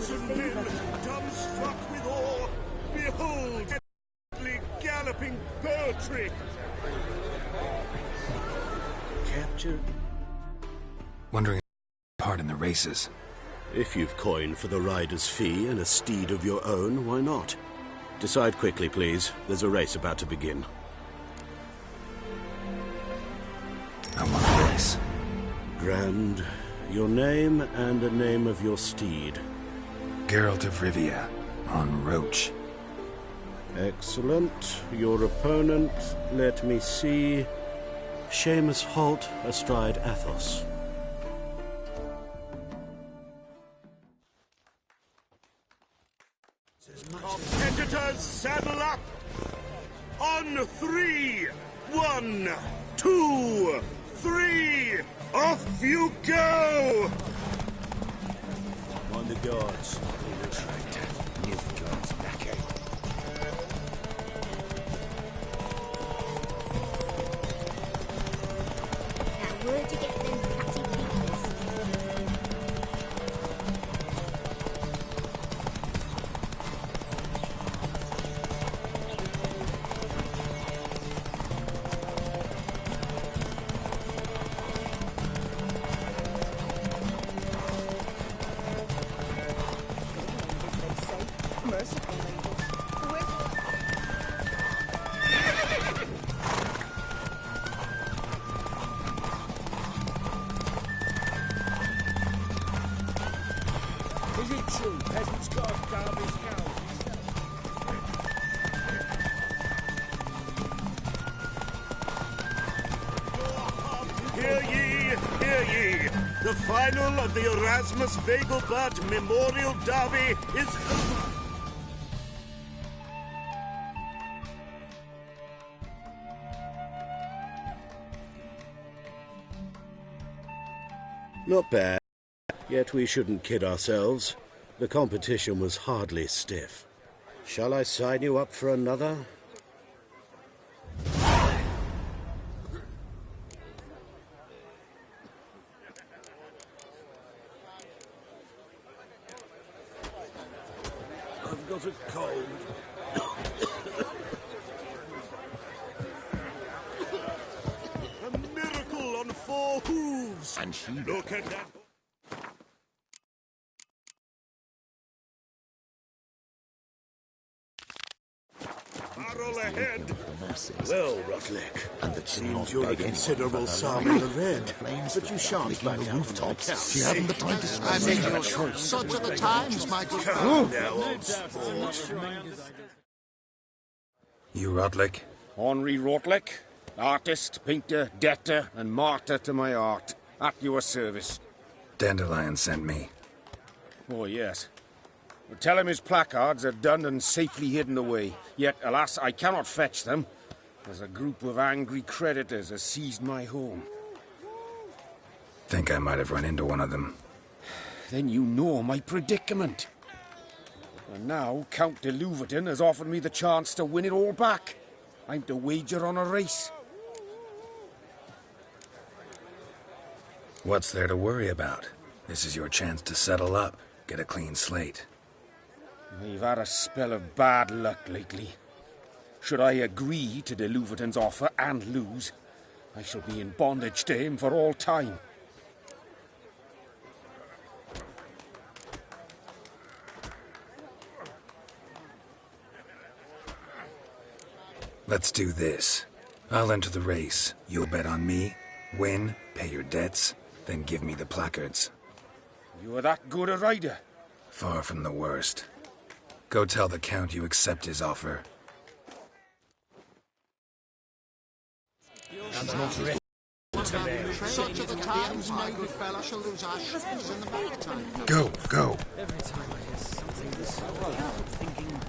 thousand men, dumbstruck with awe, behold deadly galloping poetry. Captured? Wondering if part in the races. If you've coin for the rider's fee and a steed of your own, why not? Decide quickly, please. There's a race about to begin. I want a race. Grand. Your name and the name of your steed. Geralt of Rivia, on Roach. Excellent. Your opponent, let me see. Seamus Holt astride Athos. Competitors, saddle up! On 3! 1, 2, 3! Off you go! On the guards. Now, where'd you get them catty creepers? Is it true peasants got garbage cows? Hear ye, hear ye! The final of the Erasmus Vegelbud Memorial Derby is over! Not bad. Yet we shouldn't kid ourselves. The competition was hardly stiff. Shall I sign you up for another? I've got a cold. A miracle on 4 hooves! And she Look at that! Barrel ahead! Well, Rutlick, it seems you're a considerable psalm in the red, but you shan't back out rooftops. She hadn't the time to I make your choice. Such are the times, my good Come fellow. now, old sport. You Rotlick? Henri Rotlick, artist, painter, debtor, and martyr to my art. At your service. Dandelion sent me. Oh, yes. Well, tell him his placards are done and safely hidden away. Yet, alas, I cannot fetch them, as a group of angry creditors has seized my home. Think I might have run into one of them. Then you know my predicament. And now Count de Louverton has offered me the chance to win it all back. I'm to wager on a race. What's there to worry about? This is your chance to settle up, get a clean slate. We've had a spell of bad luck lately. Should I agree to de Louverton's offer and lose, I shall be in bondage to him for all time. Let's do this. I'll enter the race. You'll bet on me, win, pay your debts, then give me the placards. You are that good a rider? Far from the worst. Go tell the Count you accept his offer. Such are the times, my good fellow. Shall lose our shoes in the maritime. Go, go. Every time I hear something this I'm thinking...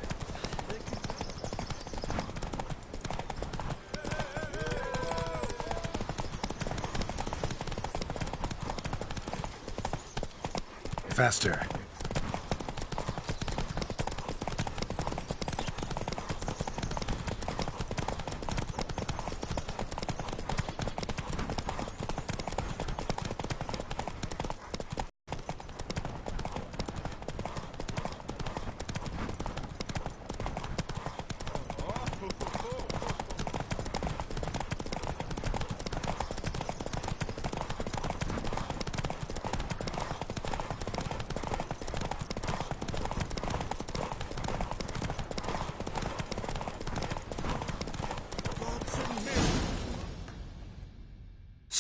Faster.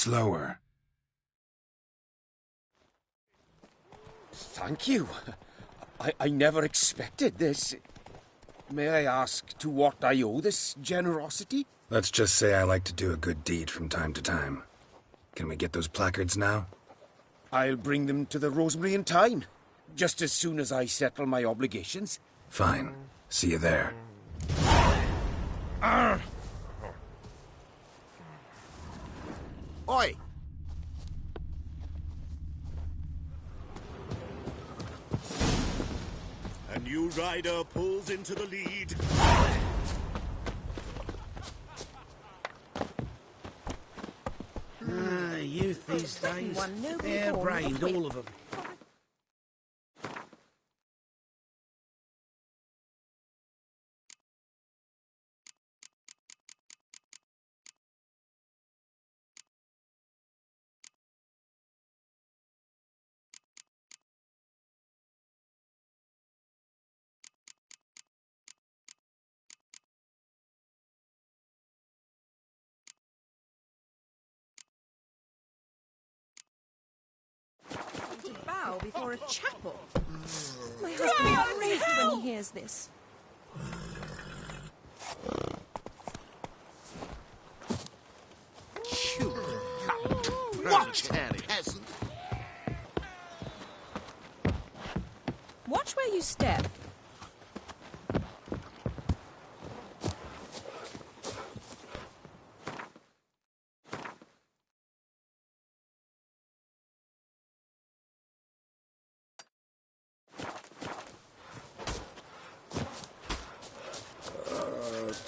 slower. Thank you. I never expected this. May I ask to what I owe this generosity? Let's just say I like to do a good deed from time to time. Can we get those placards now? I'll bring them to the Rosemary in time, just as soon as I settle my obligations. Fine. See you there. Oi! A new rider pulls into the lead. Youth these days, one, no hair-brained, before. all of them. To bow before a chapel. My husband will be raised when he hears this. Watch, peasant! Watch where you step.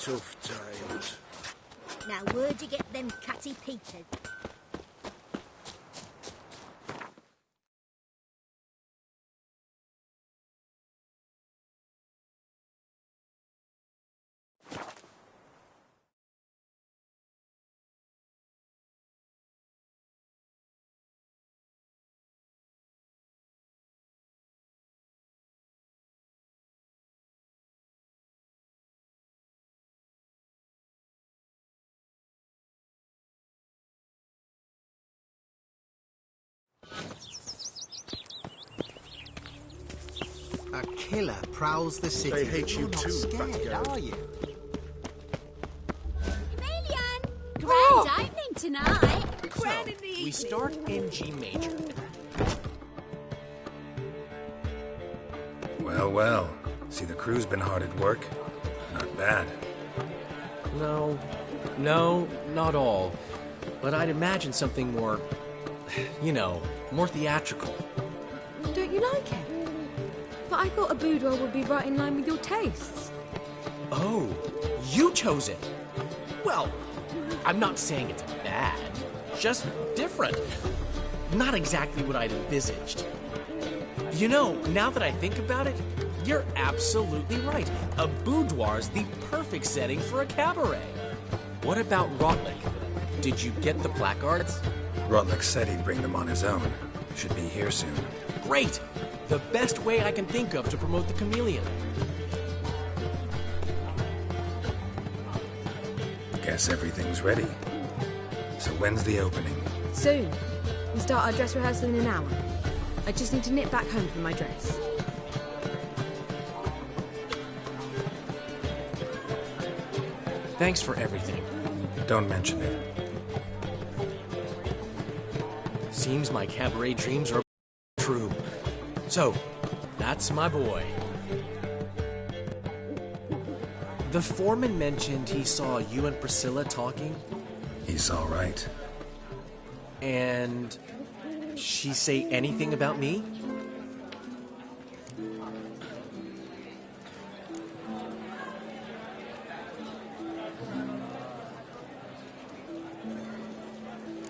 Tough-tailed. Now where'd you get them catty Peters? A killer prowls the city. They hate you You're not too, scared, Batgirl. are you? Chameleon! Grand opening tonight. Grand indeed. We start in G major. Well, well. See, the crew's been hard at work. Not bad. No, not all. But I'd imagine something more, more theatrical. Don't you like it? But I thought a boudoir would be right in line with your tastes. Oh, you chose it. Well, I'm not saying it's bad, just different. Not exactly what I'd envisaged. Now that I think about it, you're absolutely right. A boudoir's the perfect setting for a cabaret. What about Rotlick? Did you get the placards? Rotlick said he'd bring them on his own. Should be here soon. Great! The best way I can think of to promote the chameleon. Guess everything's ready. So when's the opening? Soon. We start our dress rehearsal in an hour. I just need to nip back home for my dress. Thanks for everything. Don't mention it. Seems my cabaret dreams are true. So, that's my boy. The foreman mentioned he saw you and Priscilla talking. He's all right. And she say anything about me?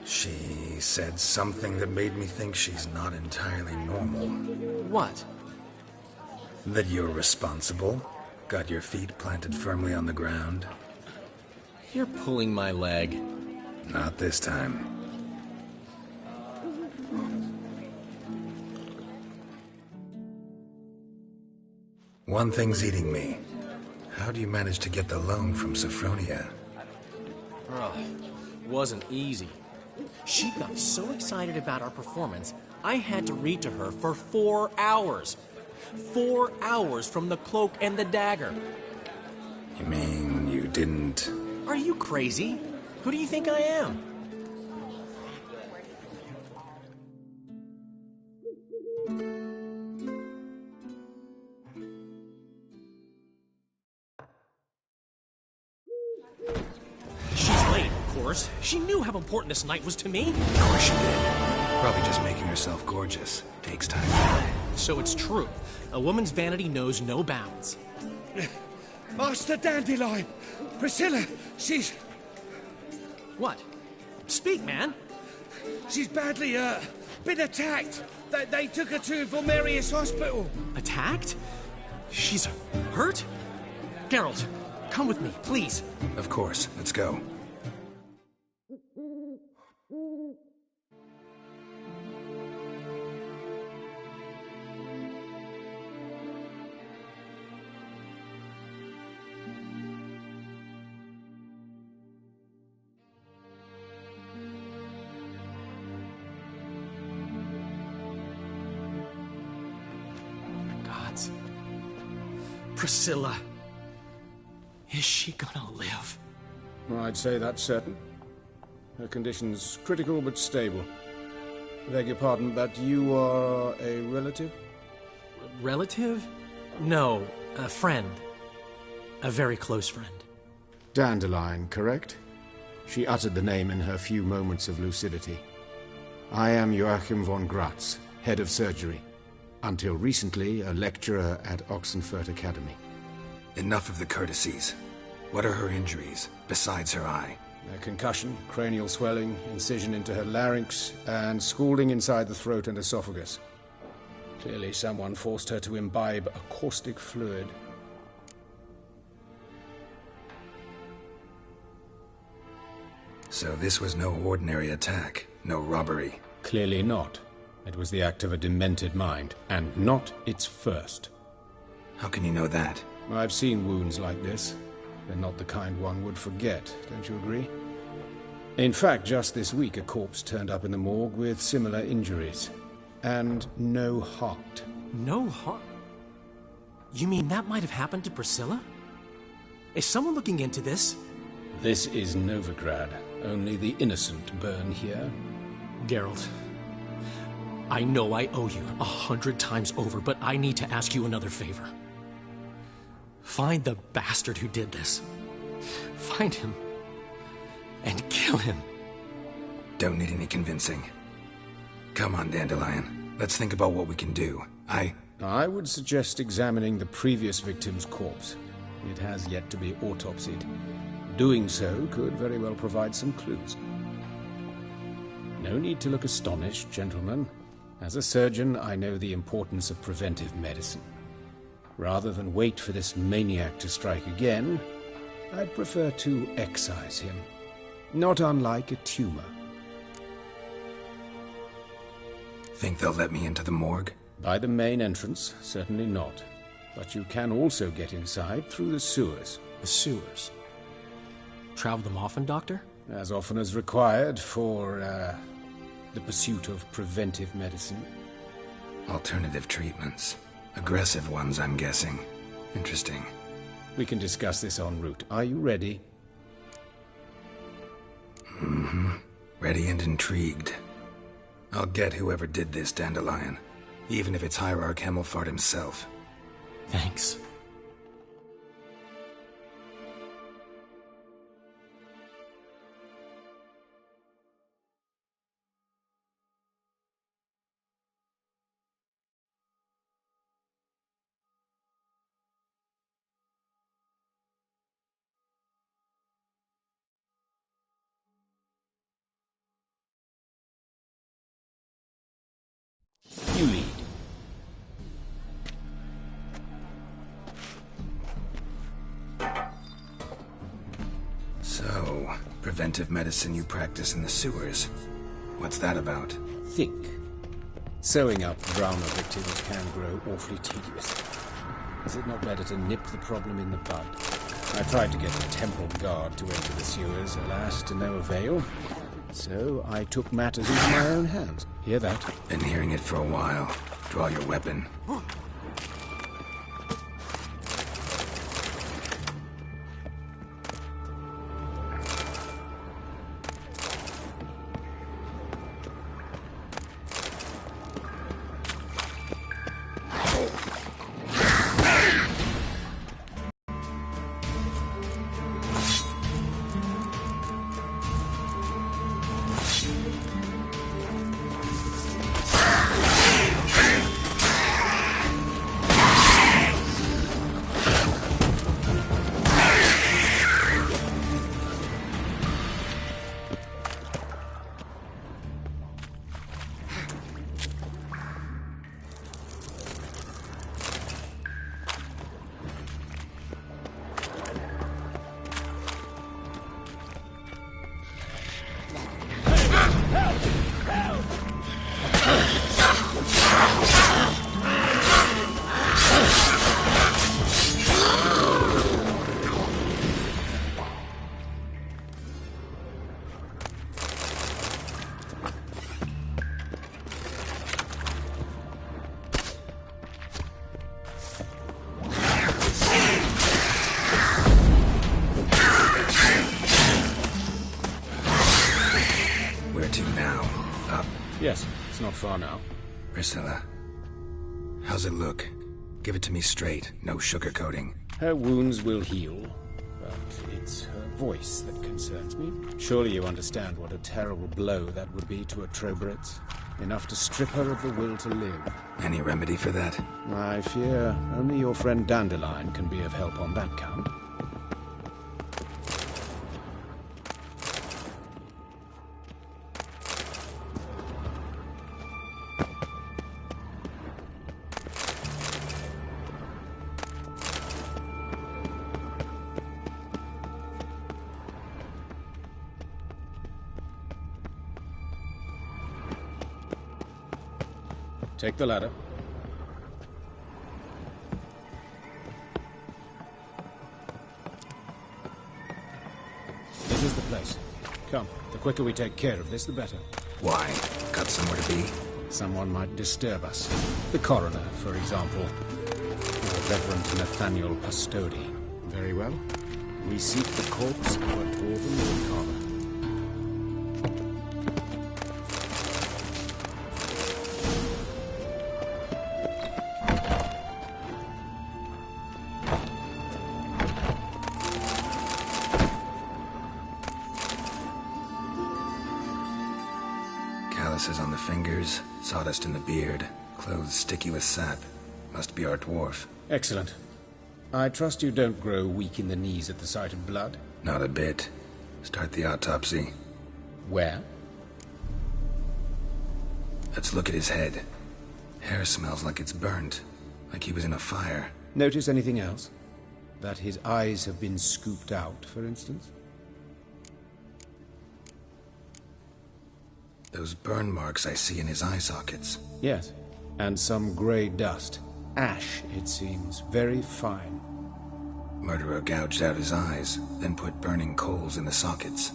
She said something that made me think she's not entirely normal. What? That you're responsible, got your feet planted firmly on the ground. You're pulling my leg. Not this time. One thing's eating me. How do you manage to get the loan from Sophronia? Ugh, wasn't easy. She got so excited about our performance, I had to read to her for 4 hours. 4 hours from the Cloak and the Dagger. You mean you didn't... Are you crazy? Who do you think I am? She's late, of course. She knew how important this night was to me. Of course she did. Probably just making herself gorgeous. Takes time. So it's true. A woman's vanity knows no bounds. Master Dandelion! Priscilla, she's... What? Speak, man. She's badly, been attacked. They took her to Vulmerius Hospital. Attacked? She's hurt? Geralt, come with me, please. Of course. Let's go. Gods. Priscilla. Is she gonna live? I'd say that's certain. Her condition's critical but stable. Beg your pardon, but you are a relative? Relative? No, a friend. A very close friend. Dandelion, correct? She uttered the name in her few moments of lucidity. I am Joachim von Gratz, head of surgery. Until recently, a lecturer at Oxenfurt Academy. Enough of the courtesies. What are her injuries, besides her eye? A concussion, cranial swelling, incision into her larynx, and scalding inside the throat and esophagus. Clearly someone forced her to imbibe a caustic fluid. So this was no ordinary attack, no robbery. Clearly not. It was the act of a demented mind, and not its first. How can you know that? I've seen wounds like this. They're not the kind one would forget, don't you agree? In fact, just this week a corpse turned up in the morgue with similar injuries. And no heart. No heart? You mean that might have happened to Priscilla? Is someone looking into this? This is Novigrad. Only the innocent burn here. Geralt, I know I owe you 100 times over, but I need to ask you another favor. Find the bastard who did this. Find him. And kill him. Don't need any convincing. Come on, Dandelion. Let's think about what we can do. I would suggest examining the previous victim's corpse. It has yet to be autopsied. Doing so could very well provide some clues. No need to look astonished, gentlemen. As a surgeon, I know the importance of preventive medicine. Rather than wait for this maniac to strike again, I'd prefer to excise him. Not unlike a tumor. Think they'll let me into the morgue? By the main entrance, certainly not. But you can also get inside through the sewers. The sewers? Travel them often, Doctor? As often as required for, the pursuit of preventive medicine. Alternative treatments. Aggressive ones, I'm guessing. Interesting. We can discuss this en route. Are you ready? Mm-hmm. Ready and intrigued. I'll get whoever did this, Dandelion. Even if it's Hierarch Hemmelfart himself. Thanks. You lead. So, preventive medicine you practice in the sewers. What's that about? Think. Sewing up drama victims can grow awfully tedious. Is it not better to nip the problem in the bud? I tried to get a temple guard to enter the sewers, alas, to no avail. So I took matters into my own hands. Hear that? Been hearing it for a while. Draw your weapon. Yes, it's not far now. Priscilla, how's it look? Give it to me straight, no sugarcoating. Her wounds will heal, but it's her voice that concerns me. Surely you understand what a terrible blow that would be to a Trobritz. Enough to strip her of the will to live. Any remedy for that? I fear only your friend Dandelion can be of help on that count. Take the ladder. This is the place. Come, the quicker we take care of this, the better. Why? Got somewhere to be? Someone might disturb us. The coroner, for example. Or Reverend Nathaniel Pastodi. Very well. We seek the corpse of a dwarven woodcarver. Calluses on the fingers, sawdust in the beard, clothes sticky with sap. Must be our dwarf. Excellent. I trust you don't grow weak in the knees at the sight of blood? Not a bit. Start the autopsy. Where? Let's look at his head. Hair smells like it's burnt, like he was in a fire. Notice anything else? That his eyes have been scooped out, for instance? Those burn marks I see in his eye sockets. Yes, and some grey dust. Ash, it seems. Very fine. Murderer gouged out his eyes, then put burning coals in the sockets.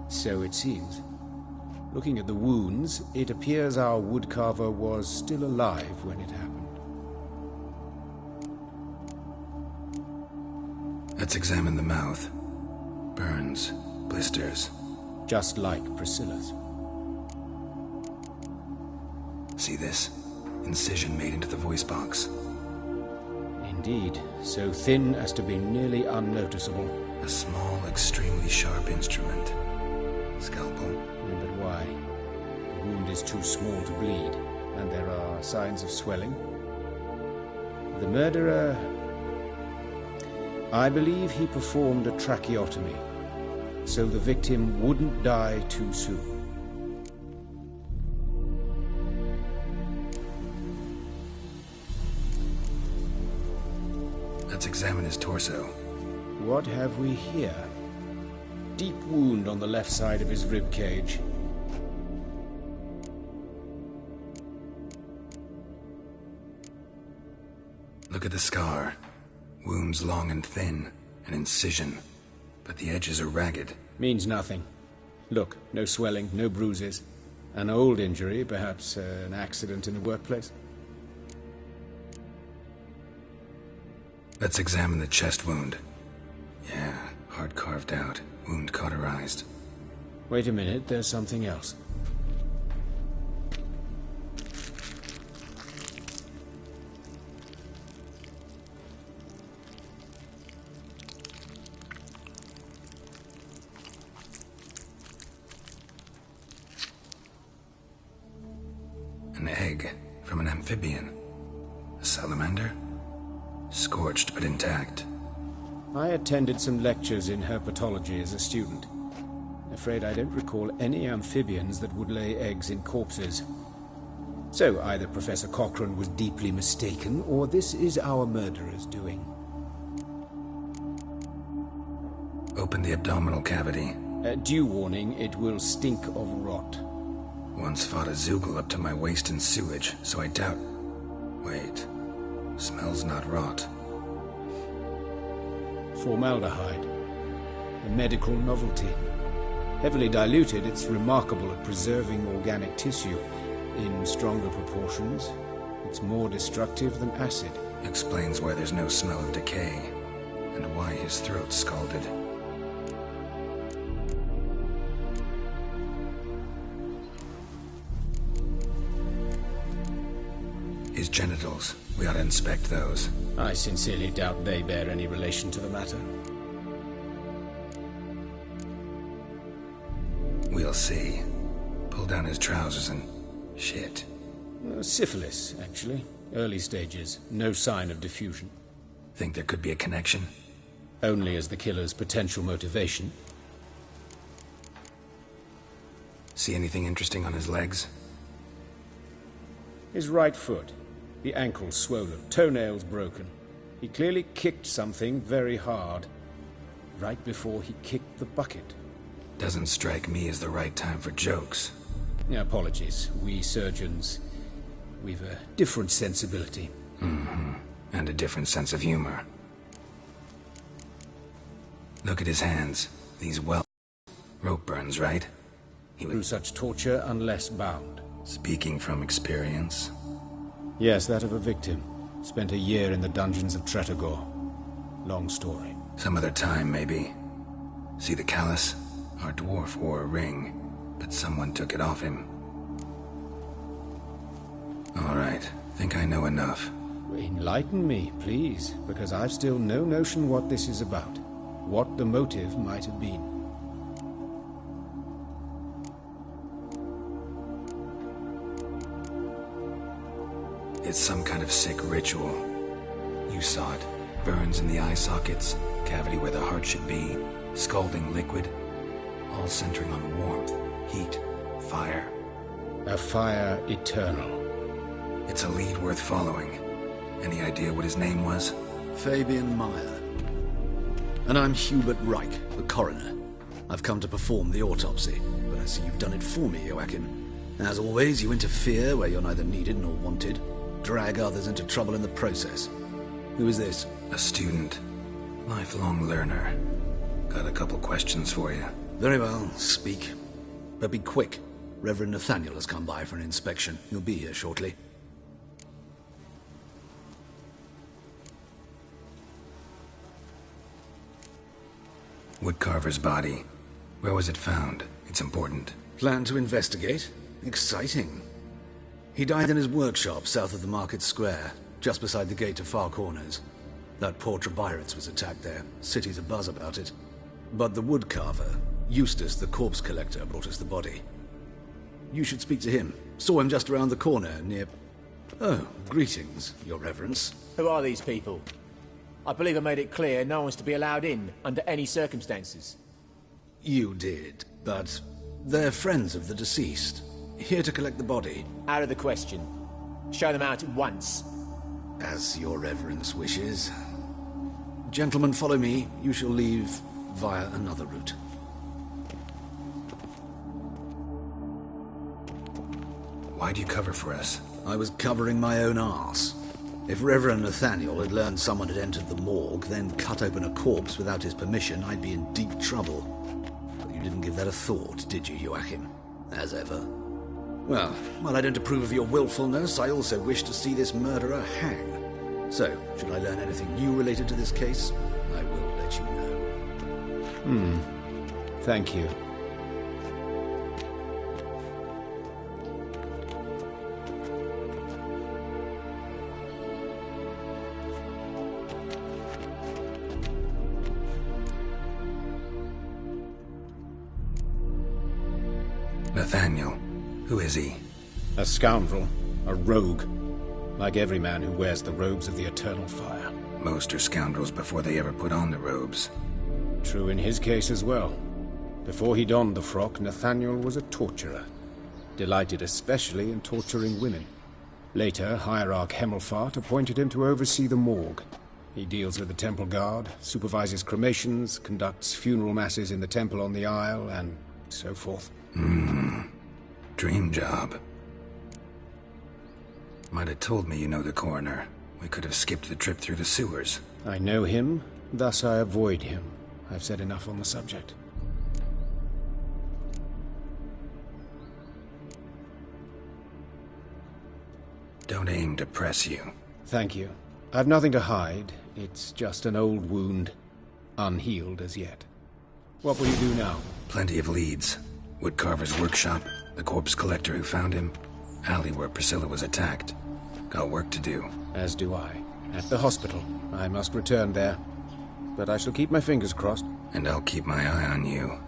So it seems. Looking at the wounds, it appears our woodcarver was still alive when it happened. Let's examine the mouth. Burns, blisters. Just like Priscilla's. See this? Incision made into the voice box. Indeed, so thin as to be nearly unnoticeable. A small, extremely sharp instrument. Scalpel. But why? The wound is too small to bleed, and there are signs of swelling. The murderer... I believe he performed a tracheotomy, so the victim wouldn't die too soon. Let's examine his torso. What have we here? Deep wound on the left side of his rib cage. Look at the scar. Wounds long and thin, an incision, but the edges are ragged. Means nothing. Look, no swelling, no bruises. An old injury, perhaps an accident in the workplace. Let's examine the chest wound. Yeah, heart carved out, wound cauterized. Wait a minute, there's something else. An egg from an amphibian. A salamander? Scorched but intact. I attended some lectures in herpetology as a student. Afraid I don't recall any amphibians that would lay eggs in corpses. So either Professor Cochrane was deeply mistaken, or this is our murderer's doing. Open the abdominal cavity. Due warning, it will stink of rot. Once fought a Zoogle up to my waist in sewage, so I doubt... Wait. Smells not rot. Formaldehyde. A medical novelty. Heavily diluted, it's remarkable at preserving organic tissue. In stronger proportions, it's more destructive than acid. Explains why there's no smell of decay, and why his throat's scalded. His genitals. We ought to inspect those. I sincerely doubt they bear any relation to the matter. We'll see. Pull down his trousers and... shit. Syphilis, actually. Early stages. No sign of diffusion. Think there could be a connection? Only as the killer's potential motivation. See anything interesting on his legs? His right foot. The ankle swollen, toenails broken. He clearly kicked something very hard, right before he kicked the bucket. Doesn't strike me as the right time for jokes. Apologies. We surgeons, we've a different sensibility. Mm-hmm. And a different sense of humor. Look at his hands. These welts. Rope burns, right? He Through such torture unless bound. Speaking from experience? Yes, that of a victim. Spent a year in the dungeons of Tretogor. Long story. Some other time, maybe. See the callus? Our dwarf wore a ring, but someone took it off him. All right, think I know enough. Enlighten me, please, because I've still no notion what this is about. What the motive might have been. It's some kind of sick ritual. You saw it. Burns in the eye sockets, cavity where the heart should be, scalding liquid, all centering on warmth, heat, fire. A fire eternal. It's a lead worth following. Any idea what his name was? Fabian Meyer. And I'm Hubert Reich, the coroner. I've come to perform the autopsy, but I see you've done it for me, Joachim. As always, you interfere where you're neither needed nor wanted. Drag others into trouble in the process. Who is this? A student. Lifelong learner. Got a couple questions for you. Very well, speak. But be quick. Reverend Nathaniel has come by for an inspection. He'll be here shortly. Woodcarver's body. Where was it found? It's important. Plan to investigate? Exciting. He died in his workshop south of the market square, just beside the gate to Far Corners. That poor Trebirates was attacked there. City's abuzz about it. But the woodcarver, Eustace the corpse collector, brought us the body. You should speak to him. Saw him just around the corner near... Oh, greetings, Your Reverence. Who are these people? I believe I made it clear no one's to be allowed in, under any circumstances. You did, but they're friends of the deceased. Here to collect the body. Out of the question. Show them out at once. As Your Reverence wishes. Gentlemen, follow me. You shall leave via another route. Why'd you cover for us? I was covering my own arse. If Reverend Nathaniel had learned someone had entered the morgue, then cut open a corpse without his permission, I'd be in deep trouble. But you Didn't give that a thought, did you, Joachim? As ever. Well, while I don't approve of your willfulness, I also wish to see this murderer hang. So, should I learn anything new related to this case, I will let you know. Thank you. Nathaniel. Who is he? A scoundrel. A rogue. Like every man who wears the robes of the eternal fire. Most are scoundrels before they ever put on the robes. True in his case as well. Before he donned the frock, Nathaniel was a torturer. Delighted especially in torturing women. Later, Hierarch Hemmelfart appointed him to oversee the morgue. He deals with the temple guard, supervises cremations, conducts funeral masses in the temple on the Isle, and so forth. Dream job. Might have told me you know the coroner. We could have skipped the trip through the sewers. I know him, thus I avoid him. I've said enough on the subject. Don't aim to press you. Thank you. I've nothing to hide. It's just an old wound, unhealed as yet. What will you do now? Plenty of leads. Woodcarver's workshop, the corpse collector who found him, alley where Priscilla was attacked. Got work to do. As do I. At the hospital. I must return there. But I shall keep my fingers crossed. And I'll keep my eye on you.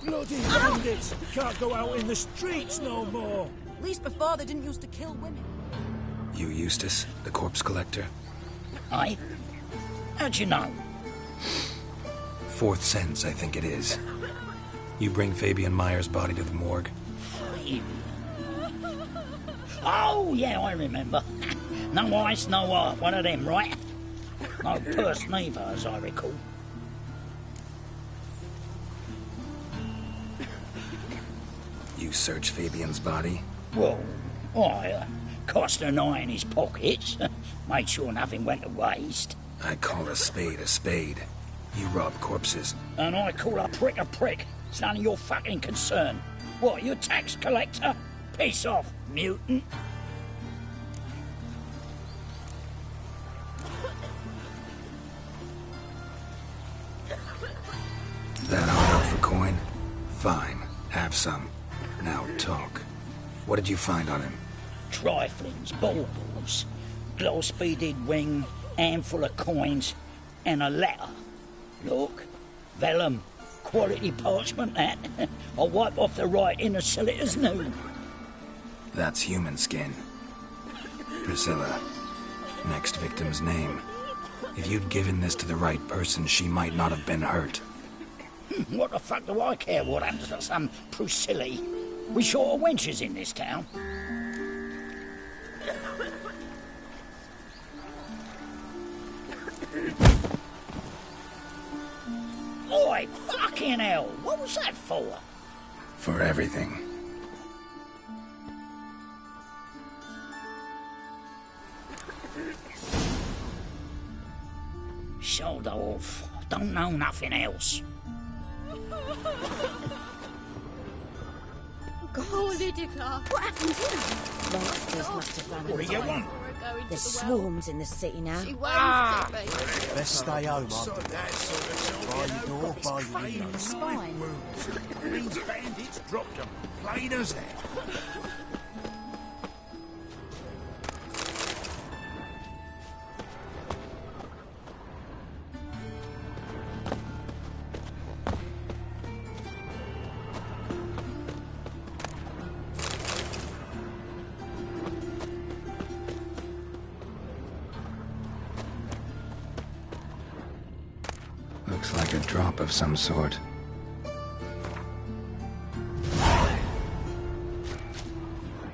Bloody bandits! Can't go out in the streets no more! At least before they didn't used to kill women. You Eustace, the corpse collector? Aye? How'd you know? Fourth sense, I think it is. You bring Fabian Meyer's body to the morgue? Oh, yeah, I remember. No ice, no heart, one of them, right? No purse neither, as I recall. You search Fabian's body? Well, I cast an eye in his pockets, made sure nothing went to waste. I call a spade a spade. You rob corpses. And I call a prick a prick. It's none of your fucking concern. What, you a tax collector? Piss off, mutant. That all out for coin? Fine, have some. Now talk. What did you find on him? Triflings, baubles, gloss-beaded ring, handful of coins, and a letter. Look, vellum, quality parchment, that. I'll wipe off the writing and sell it as new. That's human skin. Priscilla. Next victim's name. If you'd given this to the right person, she might not have been hurt. What the fuck do I care what happens to some Priscilla? We short of wenches in this town. Oi, fucking hell! What was that for? For everything. Sold off. Don't know nothing else. Holy declare. What happened here? Monsters must have run. What do you want? There's swarms in the city now. Let's stay home after that. By the door, by the window. Spine. These bandits dropped them, plain as that. Looks like a drop of some sort.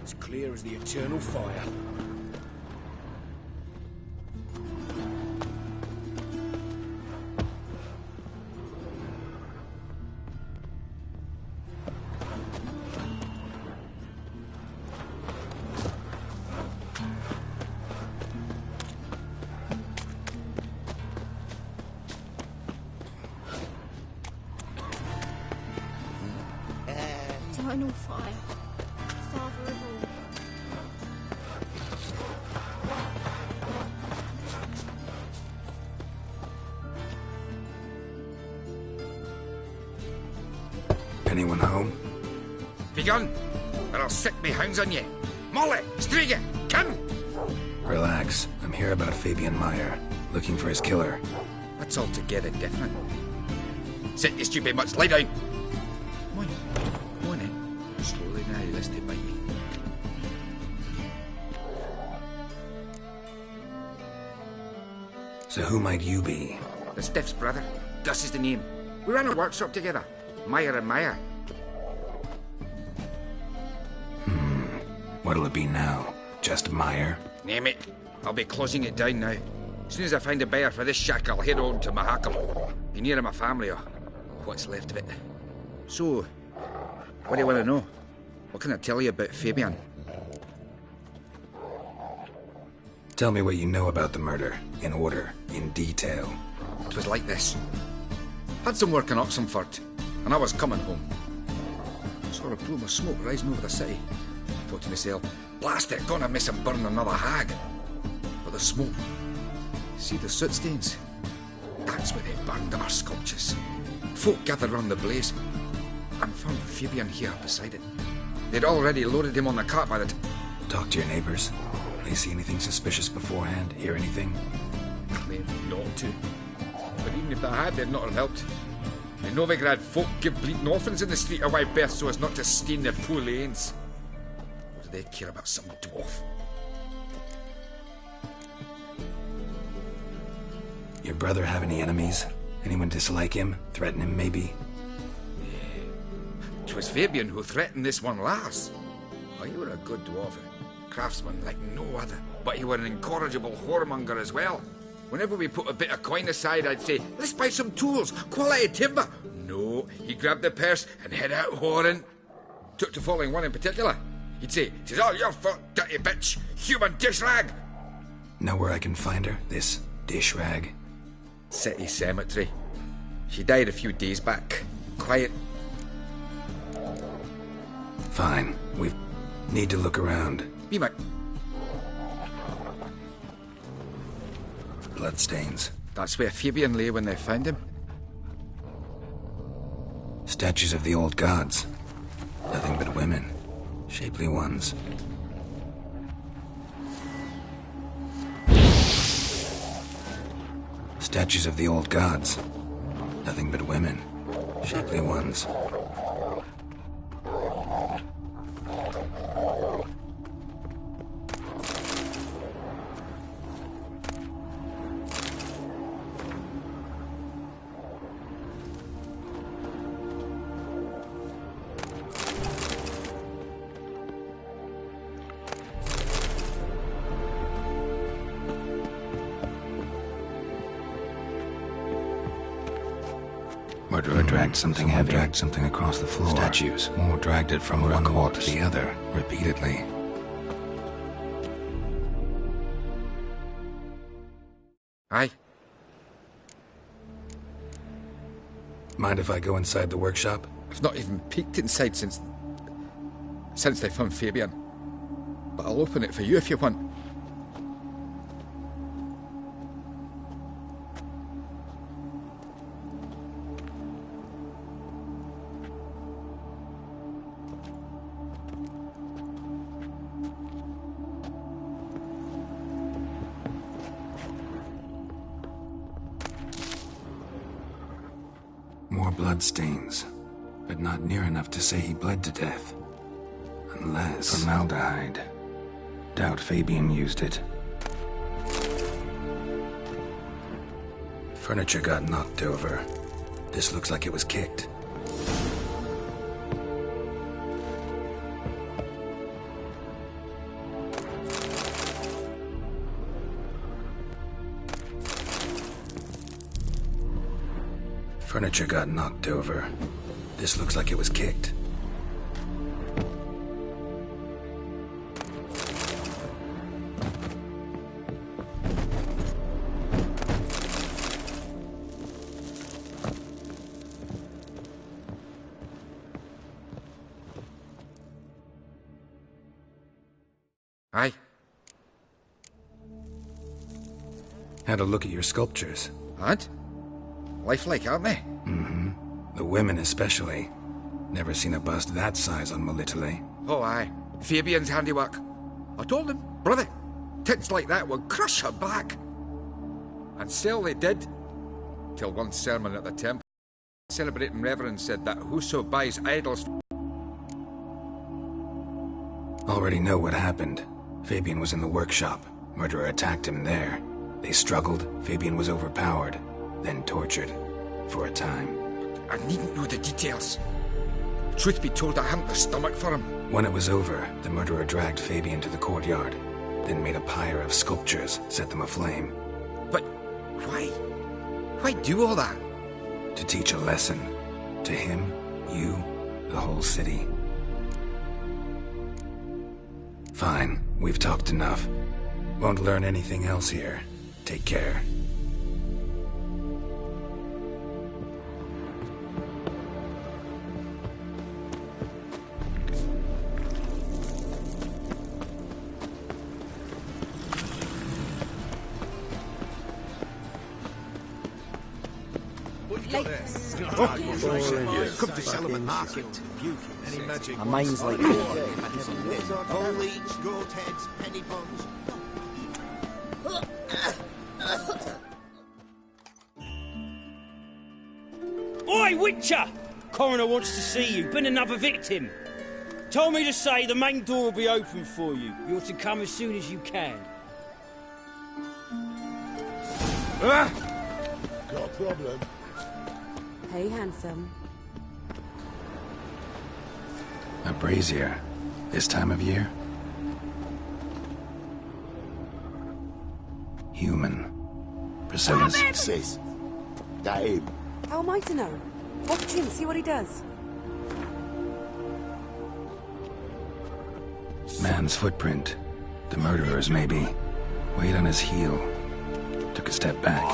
It's clear as the eternal fire. Eternal fire. Father of all. Anyone home? Begun, or I'll set me hounds on you. Molly, Striga, come! Relax. I'm here about Fabian Meyer, looking for his killer. That's altogether different. Sit you stupid mutts, lie down. Come on in. Slowly now, lest they bite me. So who might you be? The Stiff's brother. Gus is the name. We ran a workshop together. Meyer and Meyer. What'll it be now? Just Meyer? Name it. I'll be closing it down now. As soon as I find a buyer for this shack, I'll head on to Mahakam. Be near my family, or what's left of it. So, what do you want to know? What can I tell you about Fabian? Tell me what you know about the murder, in order, in detail. It was like this. Had some work in Oxenford, and I was coming home. Saw a plume of smoke rising over the city. Thought to myself, blast it, gonna miss him burn another hag. But the smoke, see the soot stains? That's where they burned our sculptures. Folk gathered round the blaze, and found Fabian here beside it. They'd already loaded him on the cart by the Talk to your neighbors. They see anything suspicious beforehand? Hear anything? Claimed not to. But even if they had, they'd not have helped. In Novigrad, folk give bleating orphans in the street a wide berth so as not to stain their poor lanes. What do they care about some dwarf? Your brother have any enemies? Anyone dislike him? Threaten him, maybe? 'Twas Fabian who threatened this one last. Oh, you were a good dwarf, craftsman like no other. But you were an incorrigible whoremonger as well. Whenever we put a bit of coin aside, I'd say, let's buy some tools, quality timber. No, he grabbed the purse and head out whoring. Took to following one in particular. He'd say, "'Tis all your fault, dirty bitch, human dish rag." Know where I can find her, this dish rag? City cemetery. She died a few days back. Quiet. Fine. We need to look around. Be my... Bloodstains. That's where Fabian lay when they found him. Statues of the old gods. Nothing but women. Shapely ones. Statues of the old gods. Nothing but women. Shapely ones. Murderer dragged something heavy. Dragged something across the floor. Statues. Or dragged it from one wall to the other, repeatedly. Aye. Mind if I go inside the workshop? I've not even peeked inside since they found Fabian. But I'll open it for you if you want. More bloodstains, but not near enough to say he bled to death. Unless... formaldehyde. Doubt Fabian used it. Furniture got knocked over. This looks like it was kicked. Furniture got knocked over. This looks like it was kicked. Aye. Had a look at your sculptures. And? Lifelike, aren't they? Mm-hmm. The women especially. Never seen a bust that size on Melitele. Oh, aye. Fabian's handiwork. I told him, brother, tits like that would crush her back. And so they did. Till one sermon at the temple, celebrating reverend said that whoso buys idols... Already know what happened. Fabian was in the workshop. Murderer attacked him there. They struggled. Fabian was overpowered. Then tortured. For a time. I needn't know the details. Truth be told, I hadn't the stomach for him. When it was over, the murderer dragged Fabian to the courtyard. Then made a pyre of sculptures, set them aflame. But why? Why do all that? To teach a lesson. To him, you, the whole city. Fine, we've talked enough. Won't learn anything else here. Take care. Come to Solomon Market. Any magic? My mind's like Whole leeks, goat heads, penny buns. Oi, Witcher! Coroner wants to see you. Been another victim. Told me to say the main door will be open for you. You're to come as soon as you can. Got a problem? Hey, handsome. A brazier. This time of year? Human. Personas. Sis. That him? How am I to know? Watch him, see what he does. Man's footprint. The murderer's, maybe. Weighed on his heel. Took a step back.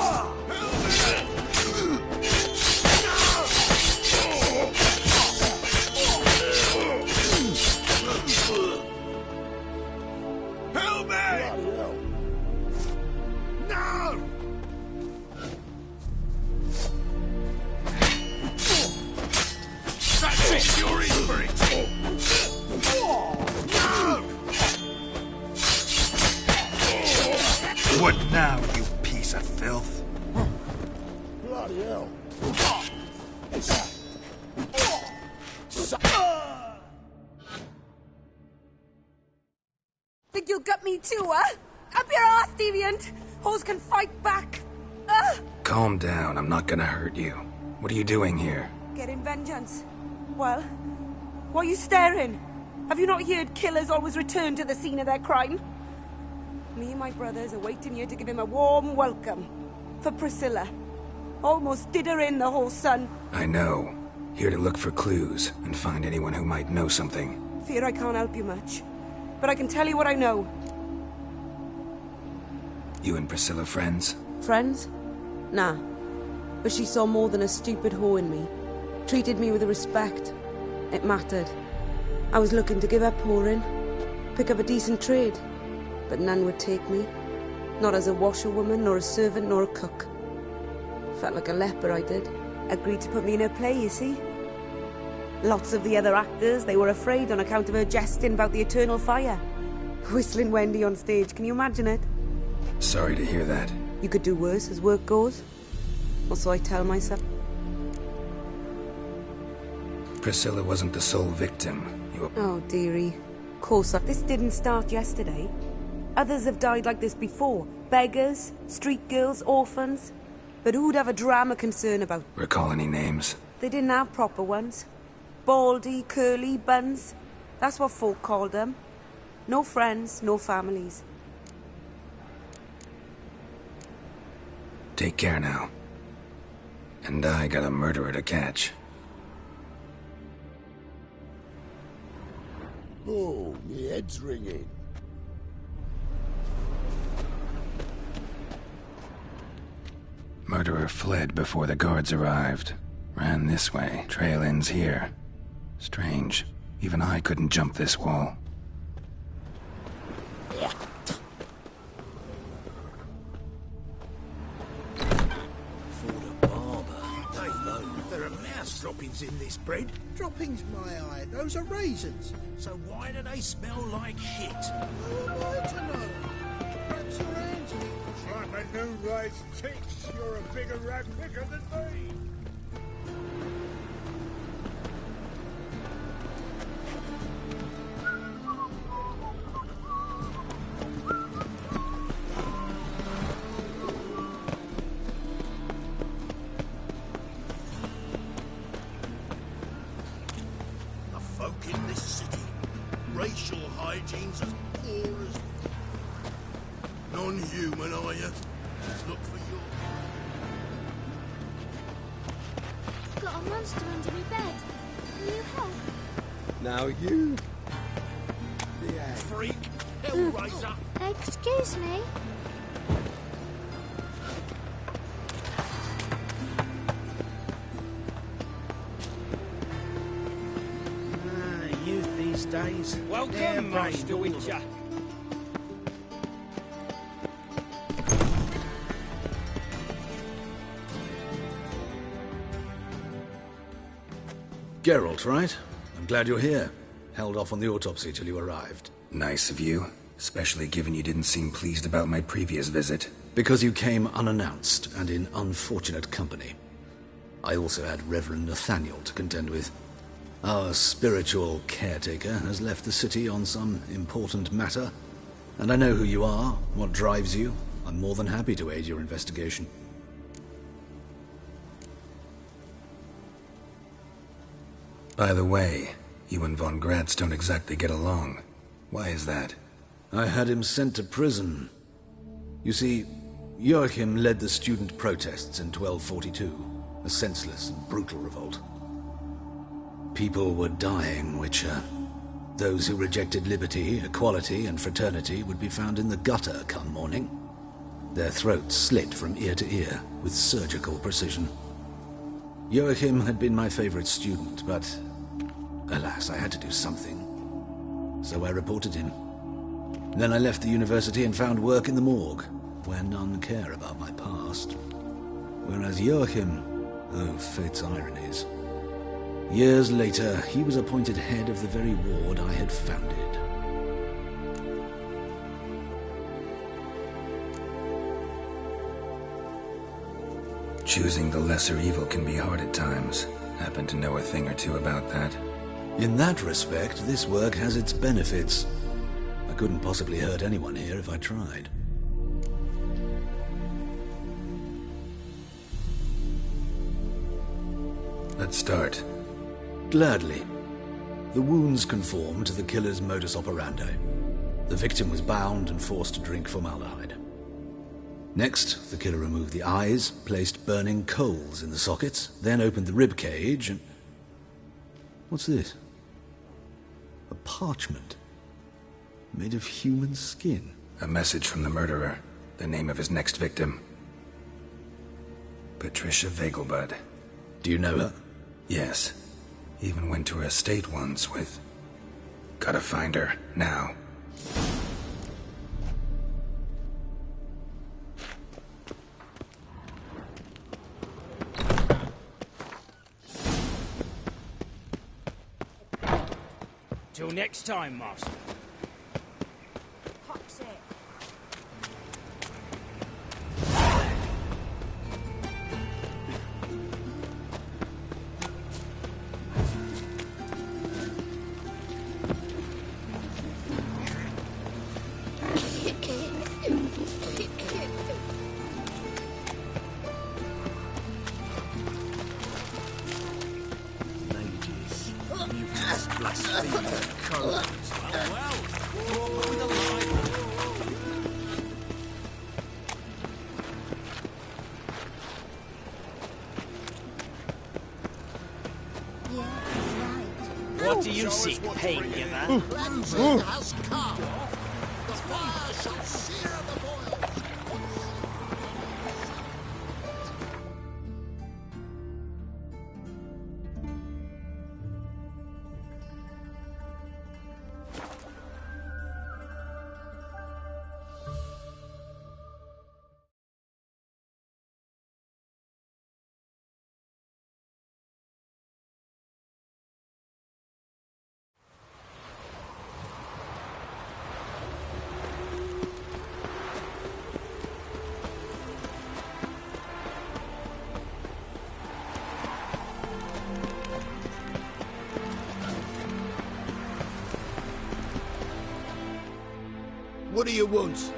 What now, you piece of filth? think you'll gut me too, huh? Up your ass, deviant! Hoes can fight back! Calm down, I'm not gonna hurt you. What are you doing here? Getting vengeance. Well, why are you staring? Have you not heard killers always return to the scene of their crime? Me and my brothers are waiting here to give him a warm welcome. For Priscilla. Almost did her in, the whole son. I know. Here to look for clues and find anyone who might know something. Fear I can't help you much. But I can tell you what I know. You and Priscilla friends? Friends? Nah. But she saw more than a stupid whore in me. Treated me with respect. It mattered. I was looking to give her pouring. Pick up a decent trade. But none would take me. Not as a washerwoman, nor a servant, nor a cook. Felt like a leper, I did. Agreed to put me in her play, you see. Lots of the other actors, they were afraid on account of her jesting about the eternal fire. Whistling Wendy on stage, can you imagine it? Sorry to hear that. You could do worse as work goes. Or so I tell myself. Priscilla wasn't the sole victim. Oh, dearie. Of course, this didn't start yesterday. Others have died like this before. Beggars, street girls, orphans. But who'd have a drama concern about? Recall any names? They didn't have proper ones. Baldy, curly, buns. That's what folk called them. No friends, no families. Take care now. And I got a murderer to catch. Oh, me head's ringing. Murderer fled before the guards arrived. Ran this way. Trail ends here. Strange. Even I couldn't jump this wall. For the barber. Hey, lo, there are mouse droppings in this bread. Droppings, my eye. Those are raisins. So why do they smell like shit? Who am I to know? Perhaps your hands are like a new rice ticks. You're a bigger rat picker than me. The folk in this city, racial hygiene's as poor as non-human, are you? Look for your... I've got a monster under my bed. Will you help? Now you... Yeah. Freak! Hellraiser! Excuse me? Youth these days. Welcome, Master Witcher. Geralt, right? I'm glad you're here. Held off on the autopsy till you arrived. Nice of you. Especially given you didn't seem pleased about my previous visit. Because you came unannounced and in unfortunate company. I also had Reverend Nathaniel to contend with. Our spiritual caretaker has left the city on some important matter. And I know who you are, what drives you. I'm more than happy to aid your investigation. By the way, you and Von Gratz don't exactly get along. Why is that? I had him sent to prison. You see, Joachim led the student protests in 1242, a senseless and brutal revolt. People were dying, Witcher. Those who rejected liberty, equality, and fraternity would be found in the gutter come morning. Their throats slit from ear to ear with surgical precision. Joachim had been my favorite student, but alas, I had to do something. So I reported him. Then I left the university and found work in the morgue, where none care about my past. Whereas Joachim, oh, fate's ironies. Years later, he was appointed head of the very ward I had founded. Choosing the lesser evil can be hard at times. Happen to know a thing or two about that. In that respect, this work has its benefits. A couldn't possibly hurt anyone here if I tried. Let's start. Gladly. The wounds conform to the killer's modus operandi. The victim was bound and forced to drink formaldehyde. Next, the killer removed the eyes, placed burning coals in the sockets, then opened the rib cage and... What's this? A parchment. Made of human skin. A message from the murderer. The name of his next victim. Patricia Vegelbud. Do you know her? Yes. Even went to her estate once with... Gotta find her, now. Till next time, Master. What do you seek, pagan? Cleansing has come. The fire shall sear the boils. What do you want?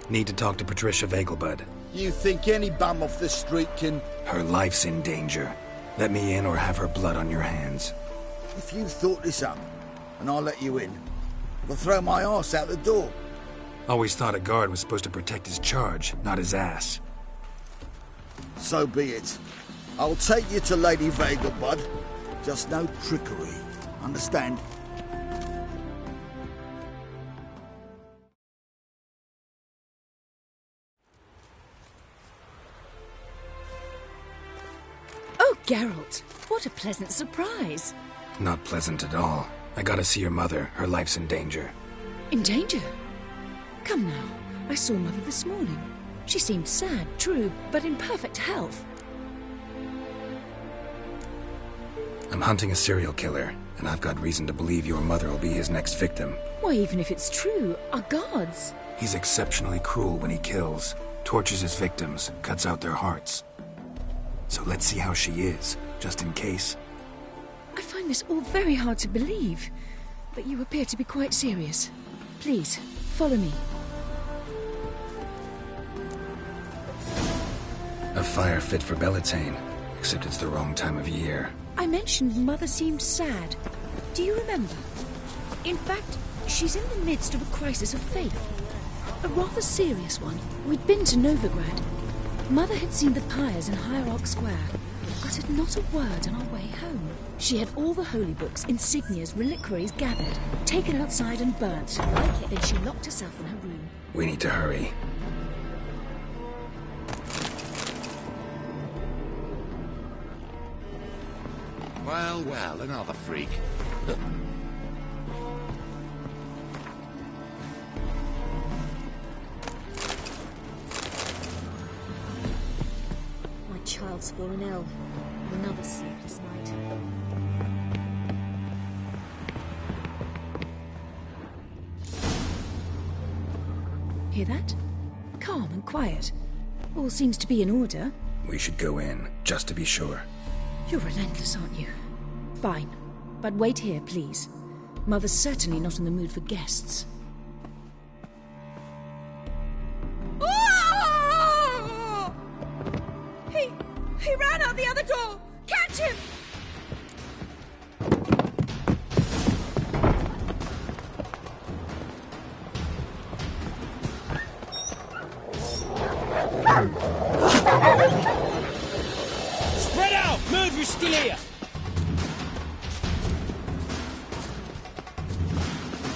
Need to talk to Patricia Vegelbud. You think any bum off the street can... Her life's in danger. Let me in or have her blood on your hands. If you thought this up, and I'll let you in, I'll throw my arse out the door. Always thought a guard was supposed to protect his charge, not his ass. So be it. I'll take you to Lady Vegelbud. Just no trickery. Understand? Oh, Geralt, what a pleasant surprise. Not pleasant at all. I gotta see your mother. Her life's in danger. In danger? Come now, I saw Mother this morning. She seemed sad, true, but in perfect health. I'm hunting a serial killer, and I've got reason to believe your mother will be his next victim. Why, even if it's true, our gods. He's exceptionally cruel when he kills, tortures his victims, cuts out their hearts. So let's see how she is, just in case. I find this all very hard to believe, but you appear to be quite serious. Please, follow me. A fire fit for Bellatane, except it's the wrong time of year. I mentioned Mother seemed sad. Do you remember? In fact, she's in the midst of a crisis of faith. A rather serious one. We'd been to Novigrad. Mother had seen the pyres in Hierarch Square, uttered not a word on our way home. She had all the holy books, insignias, reliquaries gathered, taken outside and burnt. Then she locked herself in her room. We need to hurry. Well, well, another freak. My child's fallen ill. Another sleepless night. Hear that? Calm and quiet. All seems to be in order. We should go in, just to be sure. You're relentless, aren't you? Fine. But wait here, please. Mother's certainly not in the mood for guests. Oh! He ran out the other door! Catch him! Spread out! Murderer's still here!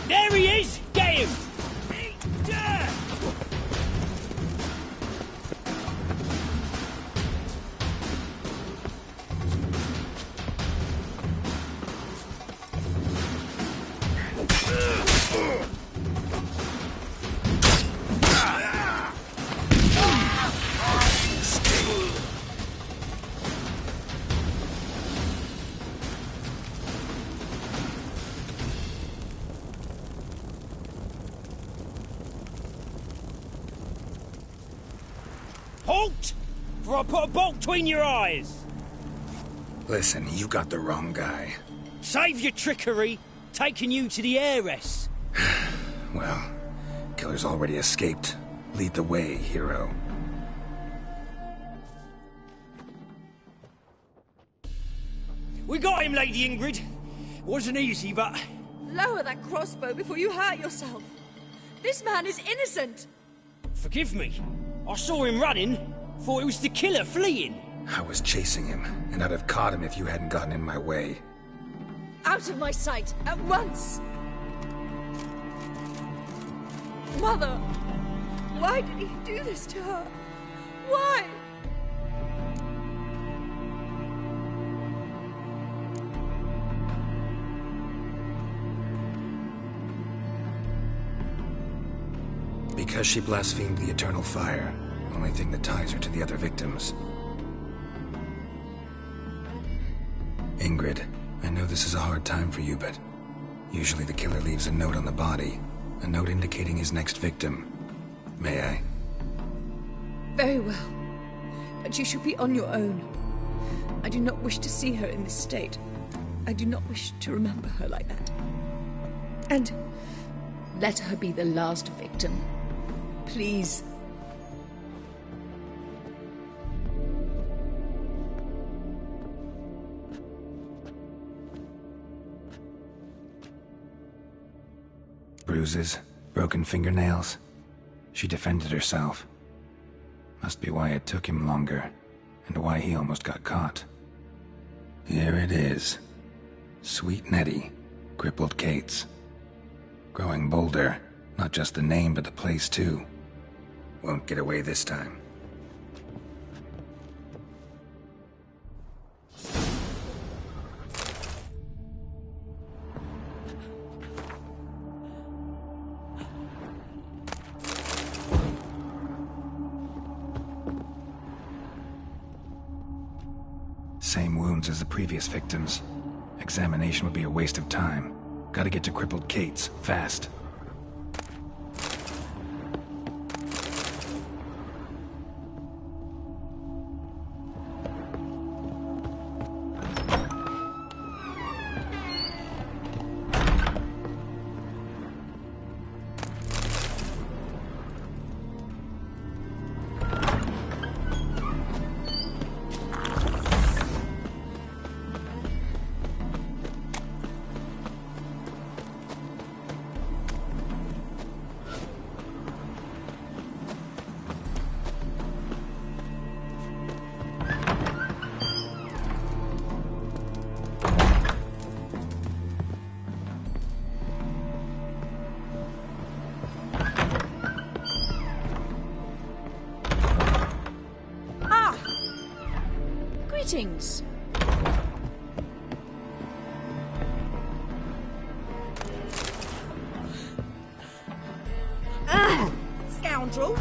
There he is! Get him! Eat dirt! Halt! Or I'll put a bolt between your eyes! Listen, you got the wrong guy. Save your trickery, taking you to the heiress. Well, killer's already escaped. Lead the way, hero. We got him, Lady Ingrid. Wasn't easy, but... Lower that crossbow before you hurt yourself. This man is innocent. Forgive me. I saw him running. Thought it was the killer fleeing. I was chasing him, and I'd have caught him if you hadn't gotten in my way. Out of my sight, at once! Mother! Why did he do this to her? Why? Because she blasphemed the eternal fire. Only thing that ties her to the other victims. Ingrid, I know this is a hard time for you, but usually the killer leaves a note on the body. A note indicating his next victim. May I? Very well. But you should be on your own. I do not wish to see her in this state. I do not wish to remember her like that. And let her be the last victim. Please. Bruises, broken fingernails. She defended herself. Must be why it took him longer, and why he almost got caught. Here it is. Sweet Nettie, crippled Kate's. Growing bolder, not just the name but the place too. Won't get away this time. Same wounds as the previous victims. Examination would be a waste of time. Gotta get to crippled Kate's, fast. Greetings. Scoundrel!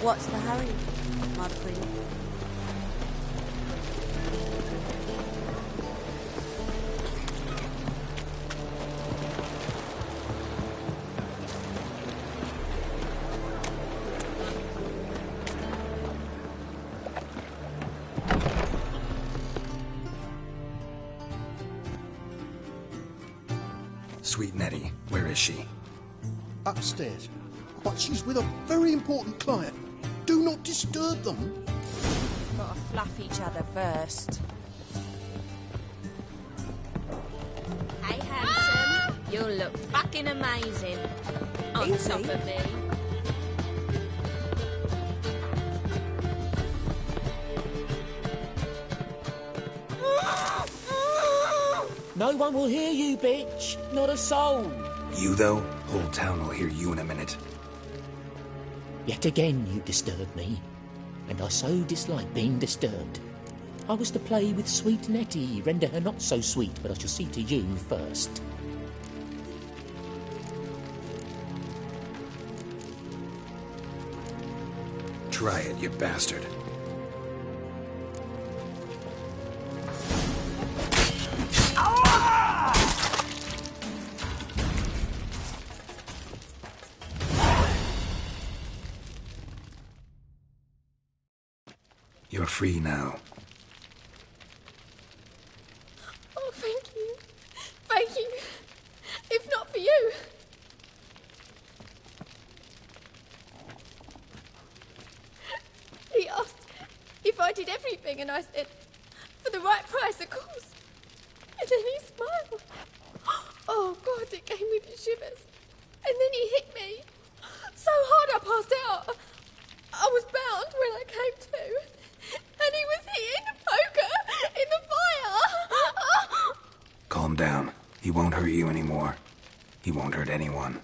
What's the hurry, Marquis? Sweet Nettie, where is she? Upstairs. But she's with a very important client. Do not disturb them. Gotta fluff each other first. Hey, handsome. You'll look fucking amazing. On Easy. top of me. No one will hear you, bitch. Not a soul. You, though? Whole town will hear you in a minute. Yet again you disturb me, and I so dislike being disturbed. I was to play with sweet Nettie, render her not so sweet, but I shall see to you first. Try it, you bastard. You're free now. Oh, thank you. Thank you. If not for you. He asked if I did everything, and I said, for the right price, of course. And then he smiled. Oh, God, it gave me the shivers. And then he hit me so hard I passed out. I was bound when I came to. And he was hitting the poker in the fire. Calm down. He won't hurt you anymore. He won't hurt anyone.